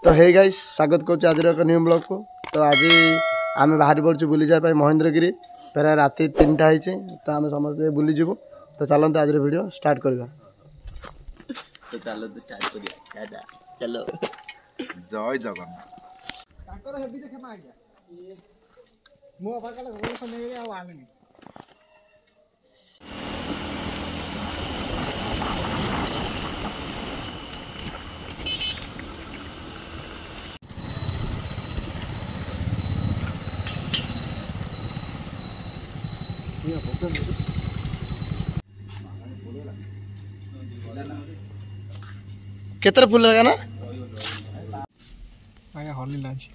तो hey guys स्वागत करुँ आज एक न्यू ब्लॉग को। तो आज आम बाहरी पड़ू बुली जाए महेंद्रगिरी फेर राति 3टा होती तो आम समस्त बुलीजु। तो चलते आज वीडियो स्टार्ट करवा। तो चलो तो स्टार्ट करिया चलो जय जगन्नाथ केतर फूल लगा ना आगे हॉली लांच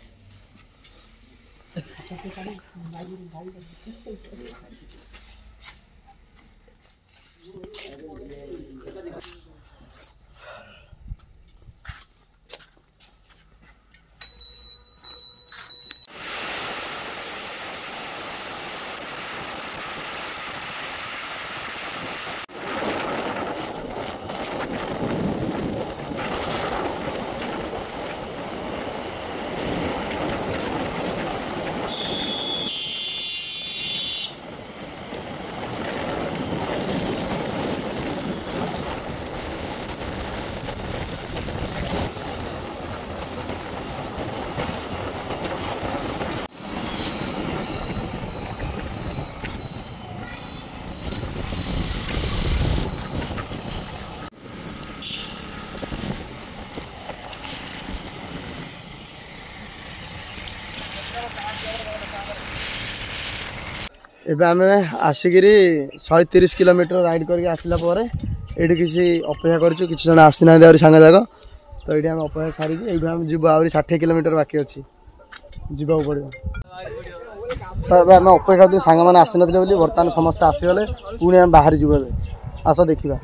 एबे आम आसिक 130 किलोमीटर राइड करके आसला ये किसी अपेक्षा करूँ किसी जन आसीना सांग जाक। तो ये आम अपेक्षा सारी आम जीव आ 60 किलोमीटर बाकी अच्छी जीवा पड़ो। तो आम अपेक्षा करूँ सांग मैंने आसी ना बर्तमान समस्त आसीगले पुणी आम बाहरी जीव आस देखा।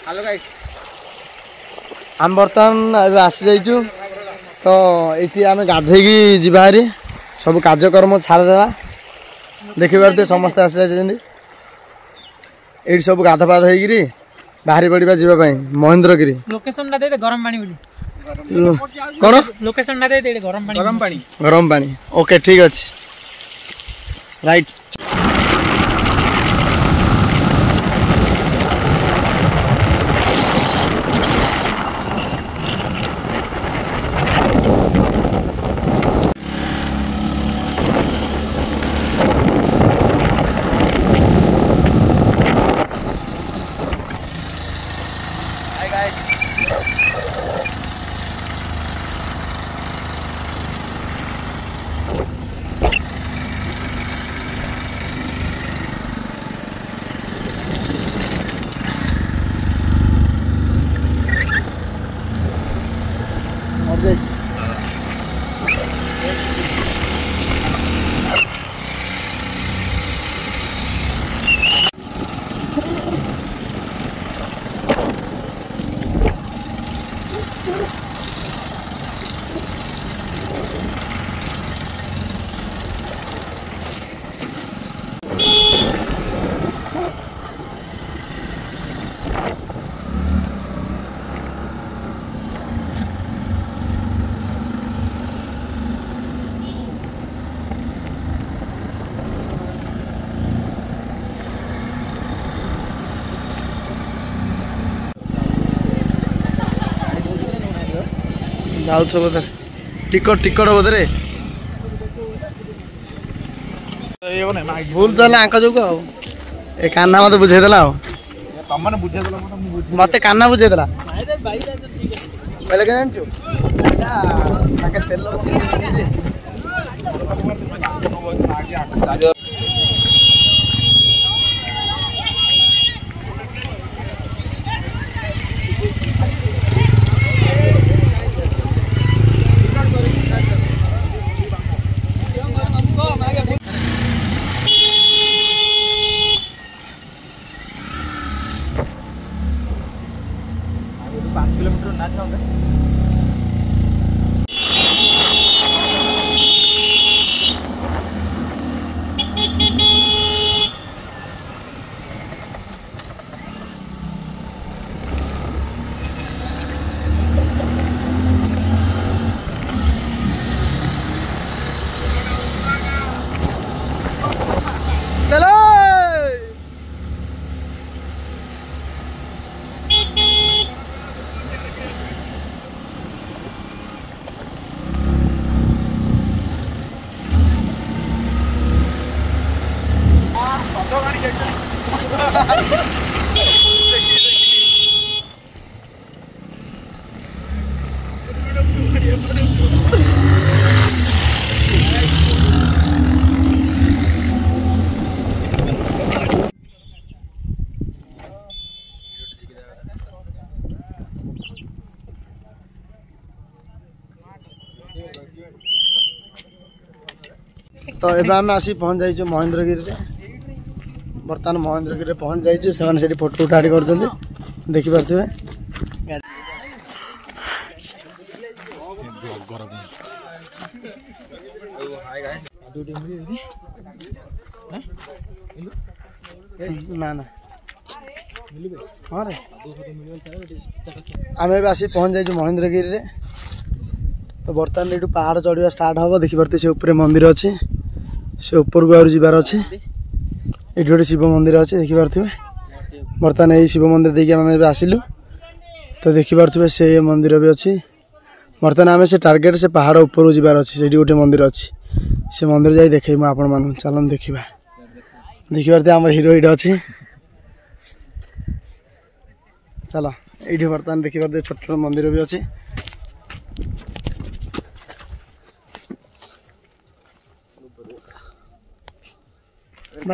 हेलो गाइस आम बर्तमान आसी जाइचु। तो ये आम गाधेकी जीवारी सब कार्यक्रम छाड़देवा देखी पारे समस्त आसी जाइए। ये सब गाधपाध होगी बाहरी पड़ा जावाई महेंद्रगिरी। लोकेशन ना दे गरम पानी बोली कौन लोकेशन ना दे गरम पानी ओके ठीक अच्छे राइट। ଯାଉଥିବ ବୋଧେ ଟିକଟ ବୋଧେ ଭୁଲ ତାହେଲେ ଆଙ୍କ ଯୋଗୁ ଆଉ ଏ କାହ୍ନା ମତେ ବୁଝେଇଦେଲା ଆଉ ମତେ କାହ୍ନା ବୁଝେଇଦେଲା କହିଲେ କେন ଜାଣିଛୁ ତାକେ ତେଲ चलो तो एबे आम आसी पहुँच जाइए महेंद्रगिरी रे बर्तमान महेंद्रगिरी पहुँच जाइए से फोटो उठा कर देखिपे ना ना हाँ रे आम आसी पहुँच जाइए महेंद्रगिरी रे तो बर्तमान ये पहाड़ चढ़ा स्टार्ट हम देखिपे से ऊपर मंदिर अच्छे से ऊपर को आबार अच्छे ये गोटे शिव मंदिर अच्छे देखिपे बर्तमान यही शिव मंदिर देखिए आम आसिलु तो देखिपे से मंदिर भी अच्छी बर्तमान आम से टार्गेट से पहाड़ ऊपर जबार अच्छे से गोटे मंदिर अच्छी से मंदिर जाई देखे आपण मान चलन देखा देखिपे आम हिरो ये अच्छी चलो ये बर्तमान देखिपे छोट छोट मंदिर भी अच्छी तो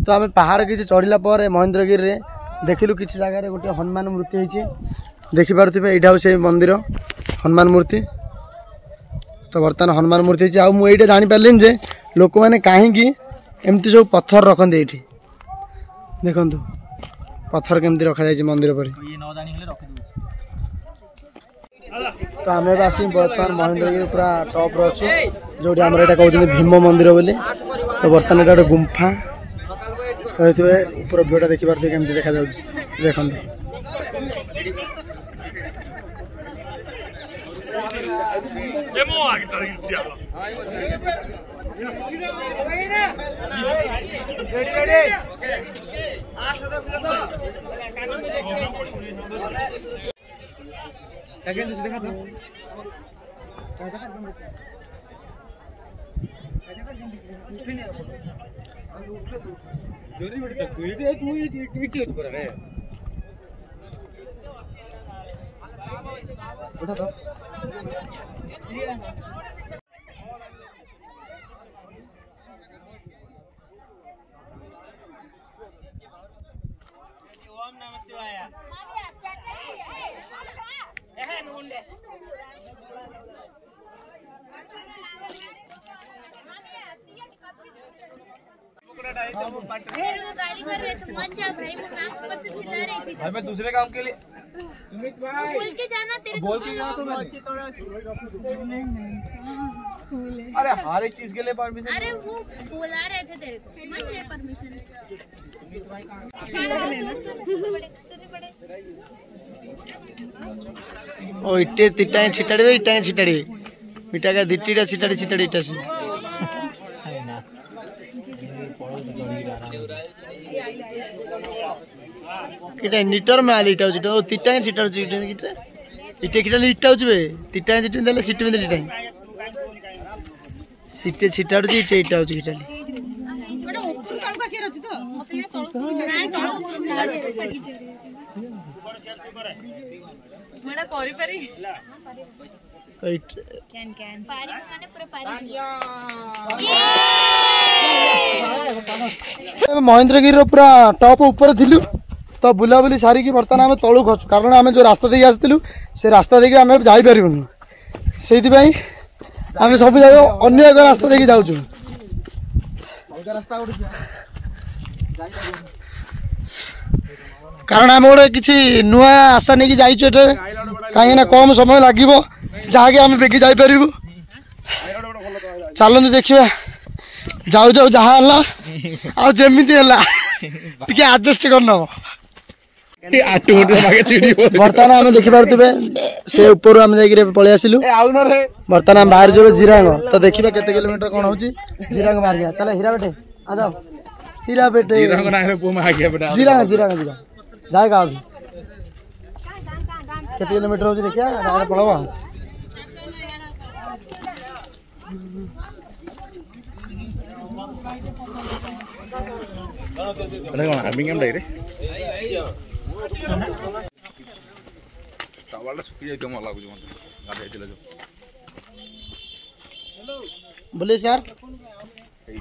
आम पहाड़ किसी चढ़ला महेंद्रगिरी रे देखिलु किसी जगह गोटे हनुमान मूर्ति होती देखिपे यहाँ से मंदिर हनुमान मूर्ति तो बर्तमान हनुमान मूर्ति आ मुझे जापारे जे लोक मैंने कहीं एमती सब पत्थर रखते ये देखु पत्थर केमती रखा जाए मंदिर पर तो आम आसी बर्तमान महेंद्रगिरी पूरा टॉप अच्छु जो आम यहाँ कहते भीम मंदिर बोली तो बर्तमान यहाँ गोटे गुंफा ऊपर व्यूटा देखिपे केमती देखा देखते गाली कर रहे थे मत जा भाई वो नाम ऊपर से चिल्ला रही थी भाई मैं दूसरे काम के लिए बोल के जाना तेरे बोल के जाना तो मैं स्कूल है अरे हर एक चीज के लिए परमिशन अरे वो बुला रहे थे तेरे को मत ले परमिशन ओ इट्टे तिट्टा छिटाड़े इट्टा छिटाड़े इटा का दिट्टीटा छिटाड़ी छिटाड़ी इटा से किटा नीटर में आली इटा तो तिटा छिटा किटा इटे किटा इटा बे तिटा चिटे देले सिटी में इटा सिटे छिटा इटे इटा किटा महेंद्रगिरी पूरा टॉप ऊपर थिलु तो बुलाबुली सारिकी बर्तमान आम तलू खसु कारण आम जो रास्ता देखिए आसलु से रास्ता देखिए आम जापरूँ से आम सब जगह अन्य एक रास्ता देखिए जाऊँ कारण आम गोटे किसी नुआ आशा नहीं जाइए कहीं कम समय लगे जहाँकि आम बेगी जापरू चलते देखा जाऊ जाऊ जहाँ है जमी है आडजस्ट करनब बर्तमान आम देखिपे से ऊपर आम जा पलि आसलु बर्तमान आम बाहर जो जिरांग तो देखा केते किलोमीटर कौन हो जिरांग बाहर गया चल हीरा बेटे आ जाओ हीरा बेटे जिरांग जिरांग जिरांग जाएगा अभी केते किलोमीटर हो देखिया पड़वा बोले सर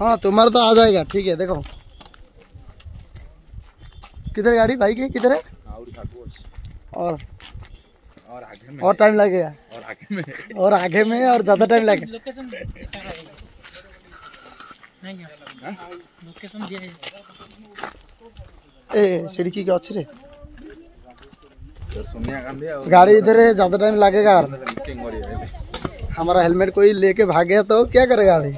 हाँ तुम्हारा तो आ जाएगा ठीक है देखो किधर गाड़ी बाइक है किधर है और टाइम लगेगा और आगे में और ज्यादा टाइम लगेगा ए सिड़की के अच्छे रे गाड़ी इधर है ज्यादा टाइम लगेगा हमारा हेलमेट कोई लेके भाग गया तो क्या करेगा अभी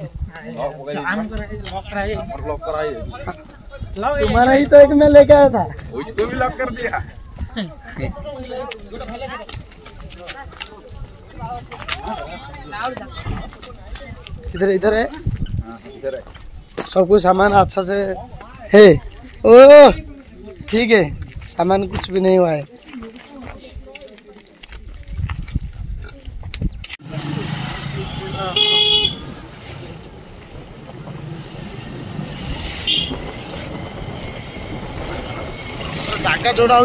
तुम्हारा ही तो एक में लेके आया था उसको भी लॉक कर दिया इधर इधर है सब कुछ सामान अच्छा से है ओ ठीक है सामान कुछ भी नहीं हुआ है जागा जोड़ा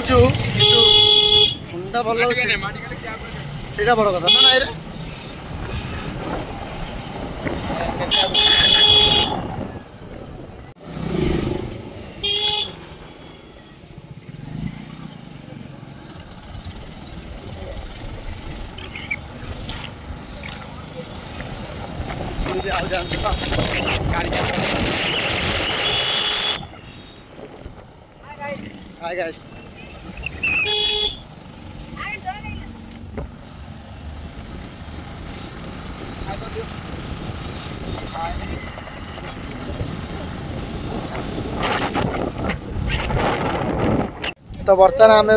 होंडा भल से बड़ कथा ना ना Hi guys. तो बर्तमान आम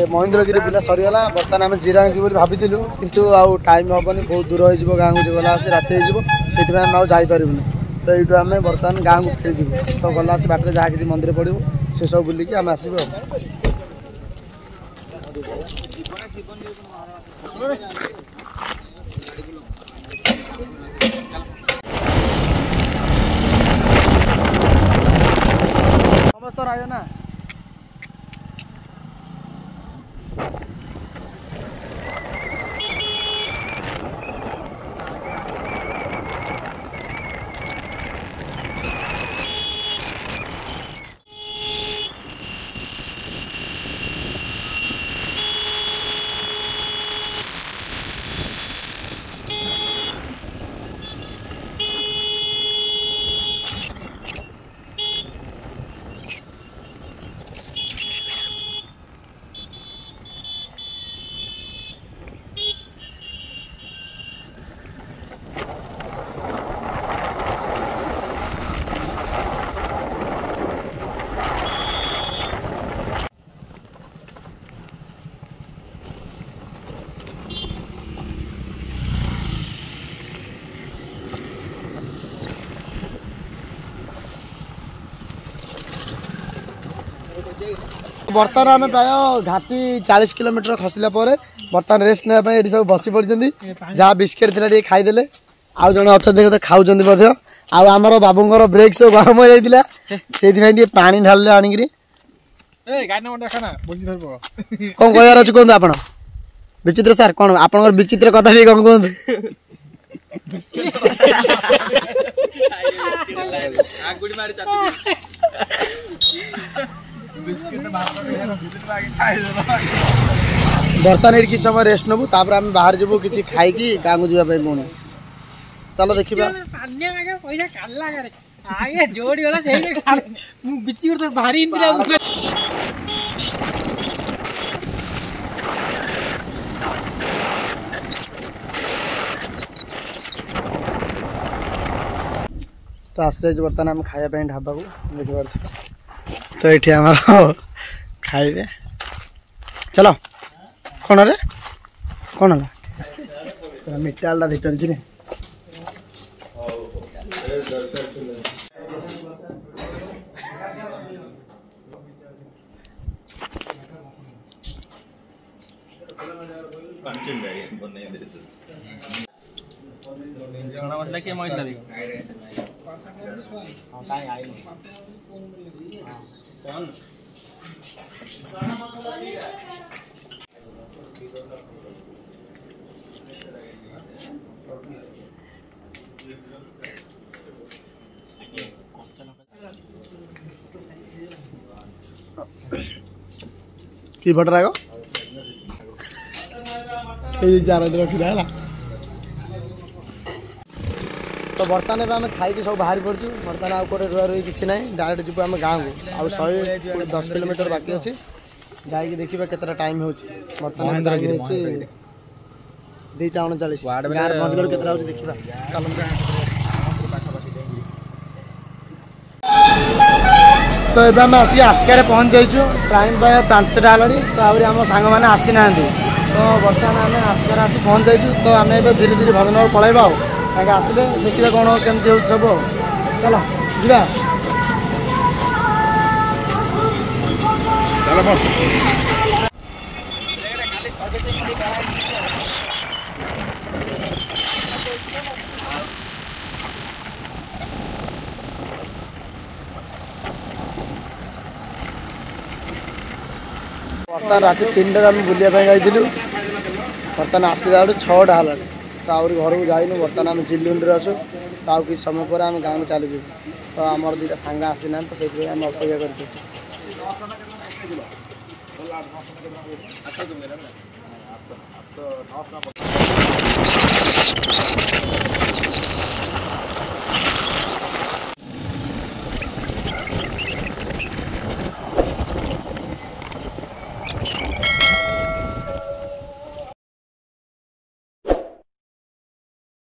महेंद्रगिरी बुला सरीगला बर्तमान आम जिरांग जी भाभी किंतु आउ टाइम हेनी बहुत दूर हो गाँव को गला राति हो आम जापरूनी तो ये आम बर्तमान गाँव को फेरी तो गला बाटर जहाँ किसी मंदिर पड़ो से सब बुलिकी आम आसबू समस्त रहा ना बर्तमान आम प्राय घाटी 40 किलोमीटर खसला बर्तमान रेस्ट नापी ये सब बसी पड़ी जहाँ बिस्किट थी खाईदे आउ जन अच्छा खाऊँ आमर बाबूर ब्रेक सब गरम हो जाता से पानी ढाले आणिकी कौन कह कहते आप विचित्र सार कौन आप विचित्र कथा भी कौन कहते बर्तमान ये किसी समय रेस्ट नबू तापर आम बाहर जीवु किसी खाई गाँव को जावाई पुणी चलो देखिए आगे जोड़ी वाला सही बिची तो भारी तो आस बर्तमान आम खाया ढाबा को देखिए तो ये आम खाइबे चलो कौन रे कौन है मिठाला भीतर जी मसला के मसला देखो कि बटर आगो रखी है तो बर्तमान आम खाई सब बाहर पड़ू बर्तमान आउ कौटे रुआ रुई किसी ना डायरेक्ट जीव आम गाँव को आउ 110 किलोमीटर बाकी अच्छी जाकि देखा केतटा टाइम हो बर्तमान टाइम हो 2:39 गाँव पहुँचल केतटा हो देखा तो ये आम आसिक आस्कार पहुँच जाइए टाइम 5टा है तो आहरी आम सांग मैंने आसी ना तो बर्तमान आम आस्कार आसी पहुँच जाइए तो आम धीरे धीरे भजनगर पलैबा आगे आसले देखिए कौन केमती हो सब चलो जा बर्तमान रात 3टा आम बुलाया जाइलु बर्तमान आसला 6टा है तो आहरी घर को जाइनु बर्तमान आम झिलुंडी अच्छु तो आउ किसी समय पर आम गाँव को चली जाऊ तो आमर 2टा सांग आसीना तो से आम अपेक्षा कर